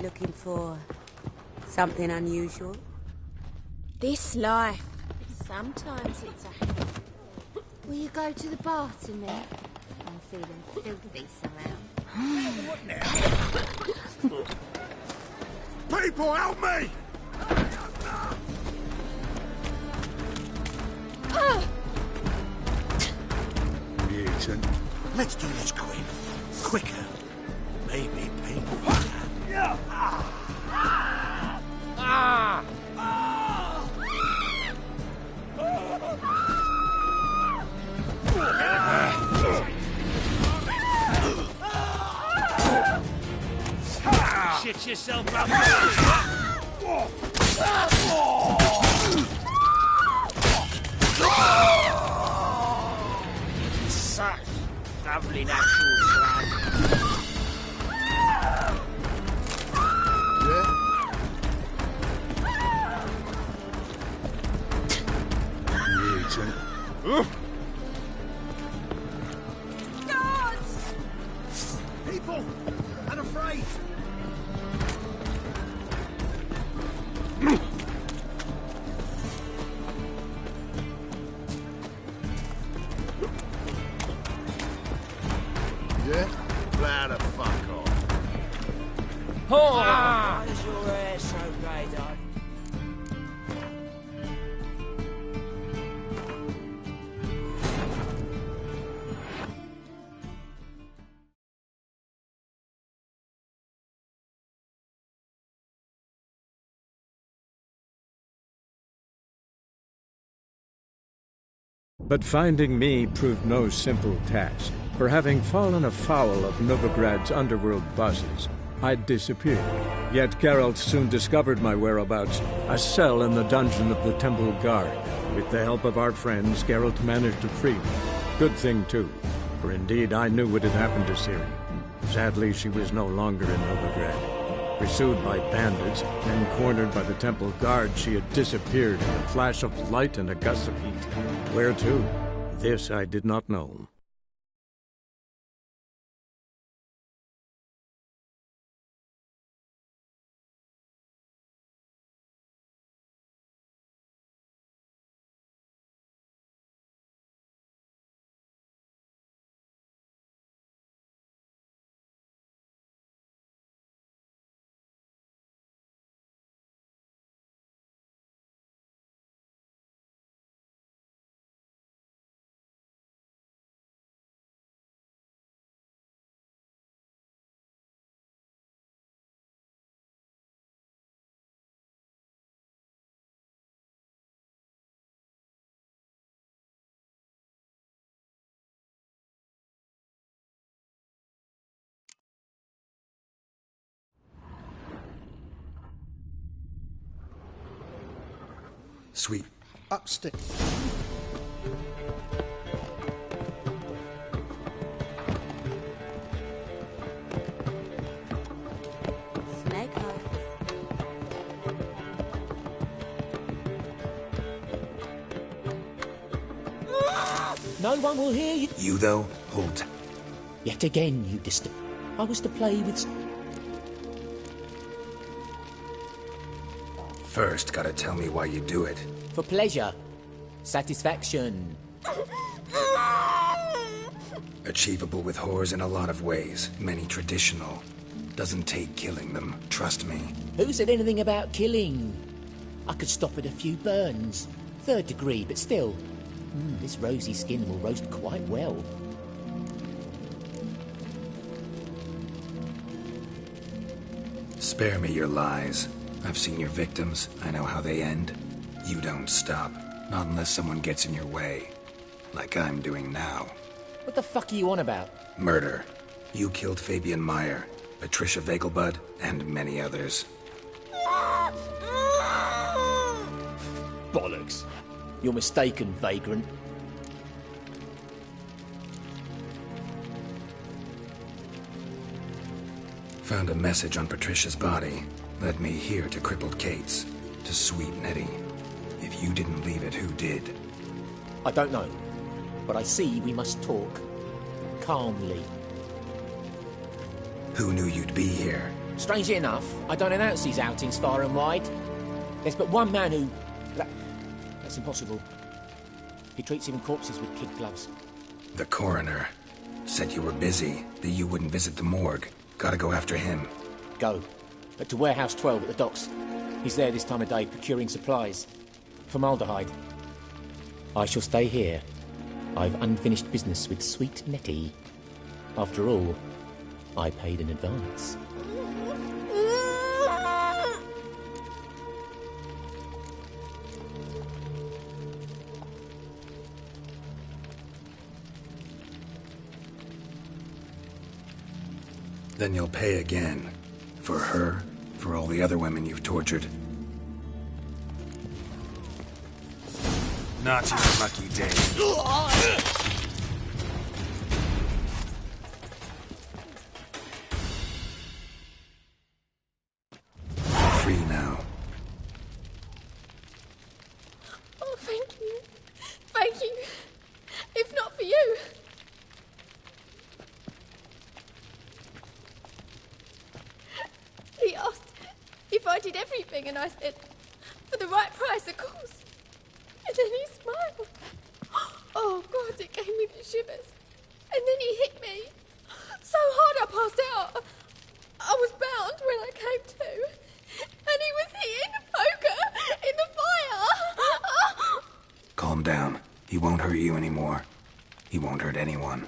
Looking for something unusual? This life. Sometimes it's a hell. Will you go to the bar tonight? I'm feeling filthy somehow. What now? People, help me! Mutant. Let's do this quick. Quicker. Maybe painful. Shit yourself up. Such lovely natural swag. Guards! People! Unafraid! Yeah? Plow the fuck off. Why is your hair so grey, darling? But finding me proved no simple task, for having fallen afoul of Novigrad's underworld bosses, I'd disappeared. Yet Geralt soon discovered my whereabouts, a cell in the dungeon of the Temple Guard. With the help of our friends, Geralt managed to free me. Good thing, too, for indeed I knew what had happened to Ciri. Sadly, she was no longer in Novigrad. Pursued by bandits, then cornered by the Temple Guard, she had disappeared in a flash of light and a gust of heat. Where to? This I did not know. Sweet. Upstairs. Snake eyes. No one will hear you. You, though, hold. Yet again, you disturb. I was to play with... First, gotta tell me why you do it. For pleasure. Satisfaction. Achievable with whores in a lot of ways, many traditional. Doesn't take killing them, trust me. Who said anything about killing? I could stop at a few burns. 3rd degree, but still. This rosy skin will roast quite well. Spare me your lies. I've seen your victims. I know how they end. You don't stop. Not unless someone gets in your way. Like I'm doing now. What the fuck are you on about? Murder. You killed Fabian Meyer, Patricia Vegelbud, and many others. Bollocks. You're mistaken, vagrant. Found a message on Patricia's body. Led me here to crippled Kate's. To sweet Nettie. If you didn't leave it, who did? I don't know. But I see we must talk. Calmly. Who knew you'd be here? Strangely enough, I don't announce these outings far and wide. There's but one man who... That's impossible. He treats even corpses with kid gloves. The coroner. Said you were busy, that you wouldn't visit the morgue. Gotta go after him. Go. To Warehouse 12 at the docks. He's there this time of day, procuring supplies. Formaldehyde. I shall stay here. I've unfinished business with sweet Nettie. After all, I paid in advance. Then you'll pay again. For her, for all the other women you've tortured. Not your lucky day. Free now. Oh, thank you. Thank you. If not for you. He asked if I did everything, and I said, for the right price, of course. And then he smiled. Oh, God, it gave me the shivers. And then he hit me. So hard I passed out. I was bound when I came to. And he was hitting the poker in the fire. Calm down. He won't hurt you anymore. He won't hurt anyone.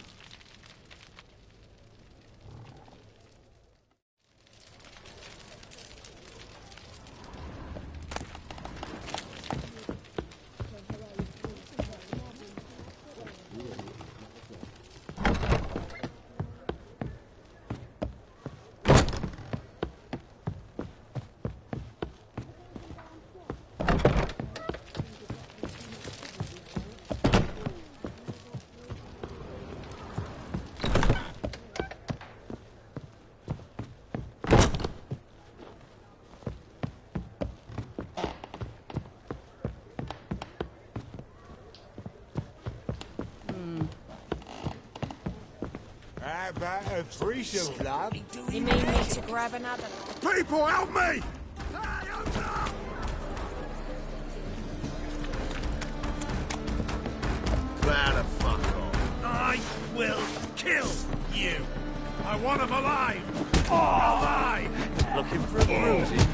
about a threesome club? You mean me to grab another? People, help me! Cloud of fuck off. I will kill you. I want him alive. Alive. Looking for a bruising?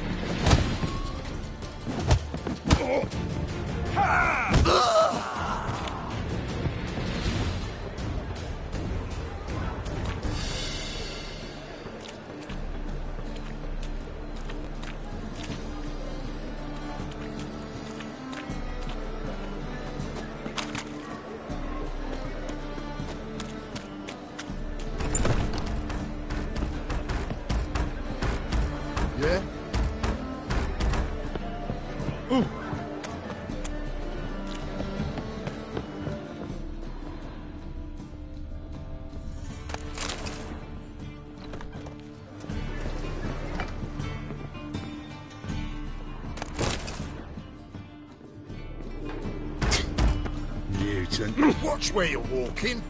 Yeah? Newton. Watch where you're walking.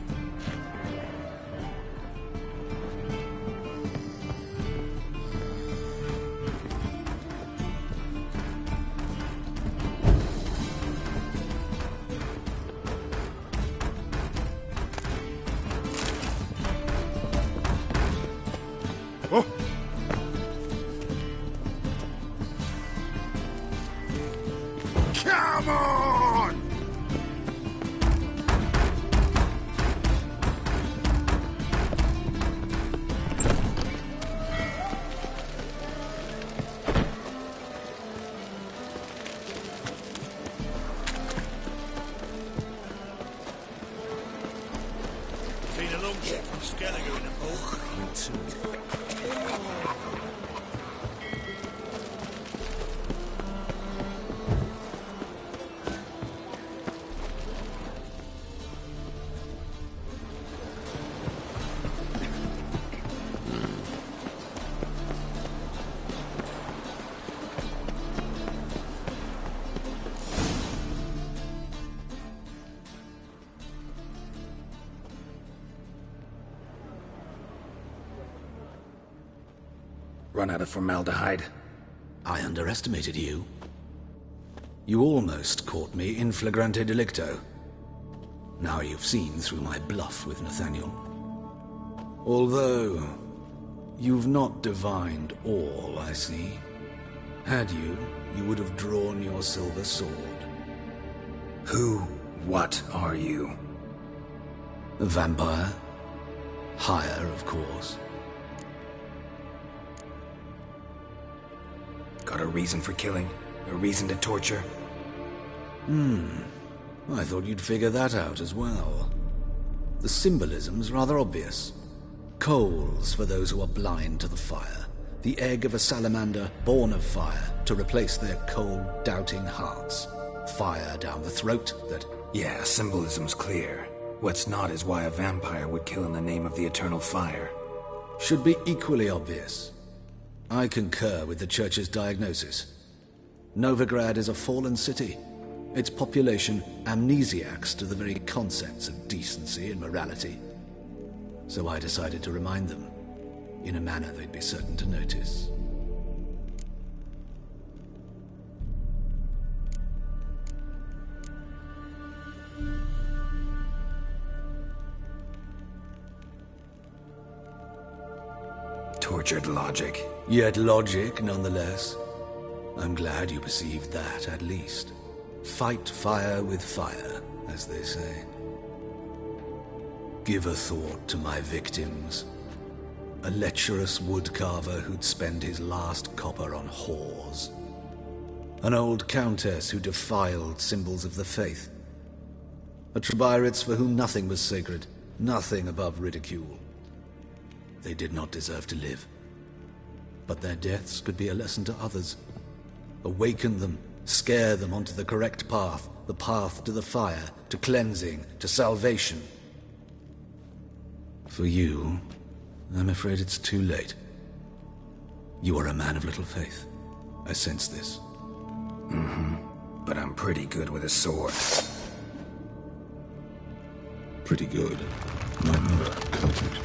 Come on! Seen a long shot from Skelliger in the pool. Run out of formaldehyde. I underestimated you. You almost caught me in flagrante delicto. Now you've seen through my bluff with Nathaniel. Although, you've not divined all, I see. Had you, you would have drawn your silver sword. What are you? A vampire. Higher, of course. Got a reason for killing? A reason to torture? I thought you'd figure that out as well. The symbolism's rather obvious. Coals for those who are blind to the fire. The egg of a salamander born of fire to replace their cold, doubting hearts. Fire down the throat that... Yeah, symbolism's clear. What's not is why a vampire would kill in the name of the eternal fire. should be equally obvious. I concur with the Church's diagnosis. Novigrad is a fallen city. Its population amnesiacs to the very concepts of decency and morality. So I decided to remind them, in a manner they'd be certain to notice. Tortured logic. Yet logic, nonetheless. I'm glad you perceived that, at least. Fight fire with fire, as they say. Give a thought to my victims. A lecherous woodcarver who'd spend his last copper on whores. An old countess who defiled symbols of the faith. A Tribirates for whom nothing was sacred, nothing above ridicule. They did not deserve to live. But their deaths could be a lesson to others. Awaken them, scare them onto the correct path, the path to the fire, to cleansing, to salvation. For you, I'm afraid it's too late. You are a man of little faith. I sense this. But I'm pretty good with a sword. Pretty good. My mother counted.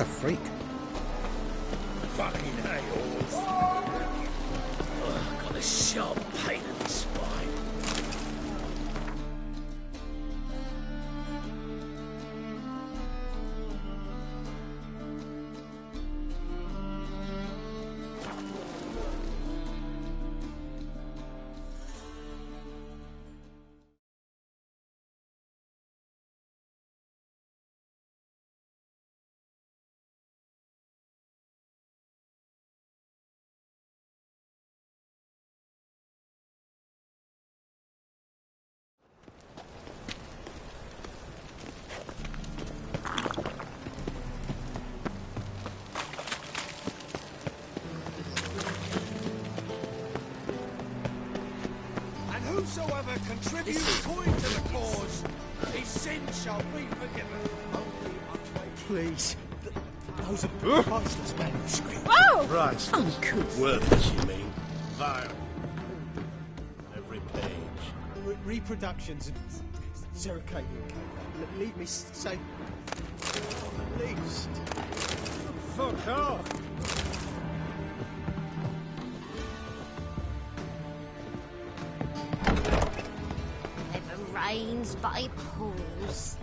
a freak. Fucking a-holes. Got a sharp pain in the spine. Whosoever contributes coin to the cause, his sins shall be forgiven. Only please. Those are priceless manuscripts. Oh! Priceless. Uncouth. Worthless, you mean? Vile. Every page. Reproductions of Zeracanian cave. Leave me safe. At least. Fuck off. Rains by pools.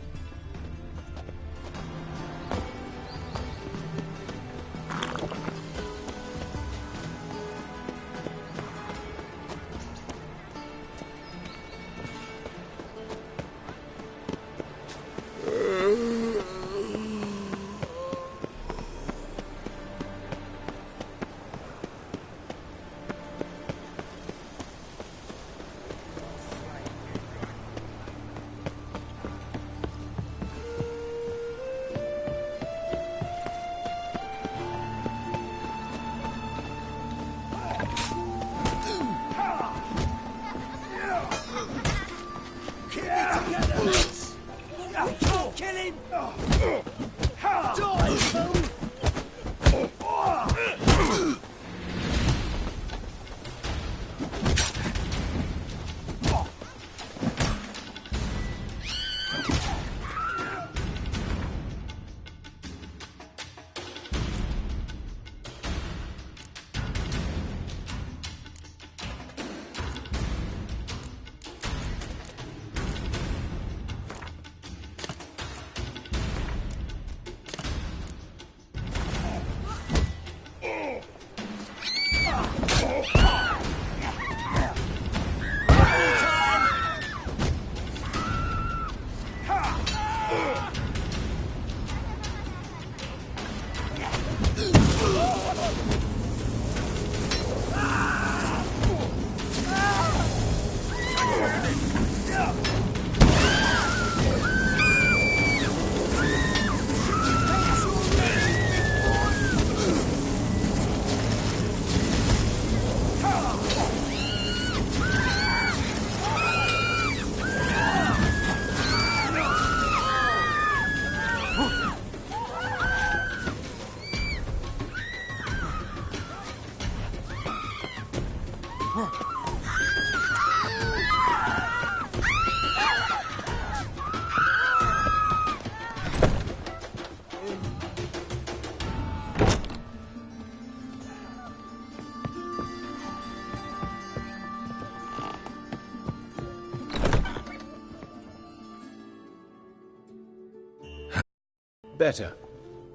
Better,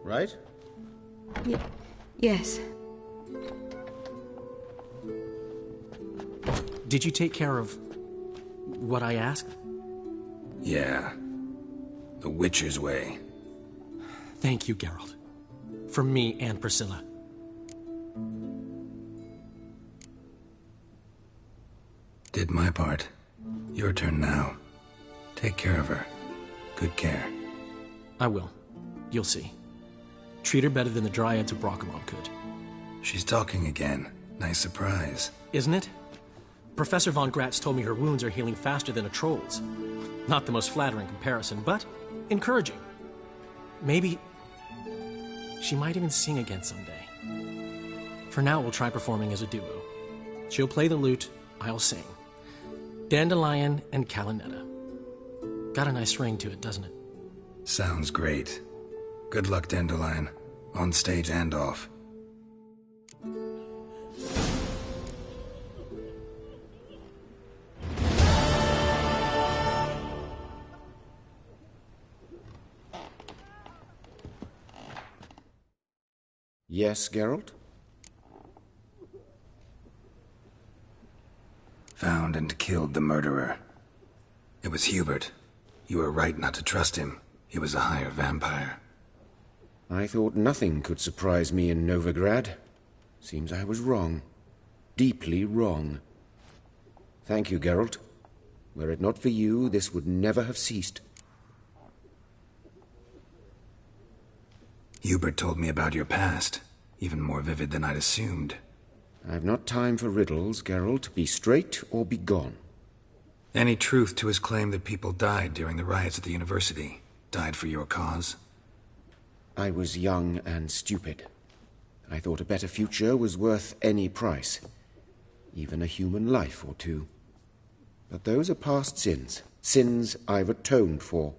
right? Yes. Did you take care of what I asked? Yeah. The Witcher's way. Thank you, Geralt. For me and Priscilla. Did my part. Your turn now. Take care of her. Good care. I will. You'll see. Treat her better than the Dryads of Brockamon could. She's talking again. Nice surprise. Isn't it? Professor von Gratz told me her wounds are healing faster than a troll's. Not the most flattering comparison, but encouraging. Maybe she might even sing again someday. For now, we'll try performing as a duo. She'll play the lute, I'll sing. Dandelion and Calinetta. Got a nice ring to it, doesn't it? Sounds great. Good luck, Dandelion. On stage and off. Yes, Geralt? Found and killed the murderer. It was Hubert. You were right not to trust him. He was a higher vampire. I thought nothing could surprise me in Novigrad. Seems I was wrong. Deeply wrong. Thank you, Geralt. Were it not for you, this would never have ceased. Hubert told me about your past, even more vivid than I'd assumed. I've not time for riddles, Geralt. Be straight or be gone. Any truth to his claim that people died during the riots at the university? Died for your cause? I was young and stupid. I thought a better future was worth any price. Even a human life or two. But those are past sins. Sins I've atoned for.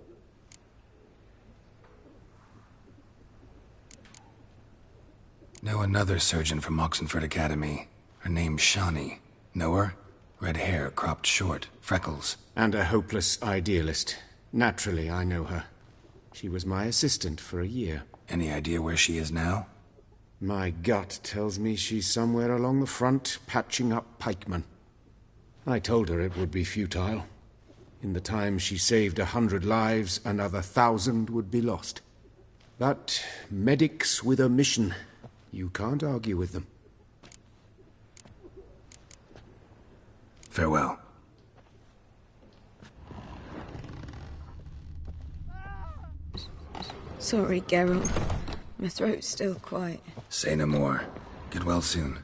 Know another surgeon from Oxenford Academy. Her name's Shawnee. Know her? Red hair, cropped short, freckles. And a hopeless idealist. Naturally, I know her. She was my assistant for a year. Any idea where she is now? My gut tells me she's somewhere along the front, patching up pikemen. I told her it would be futile. In the time she saved 100 lives, another 1,000 would be lost. But medics with a mission. You can't argue with them. Farewell. Sorry, Geralt. My throat's still quiet. Say no more. Get well soon.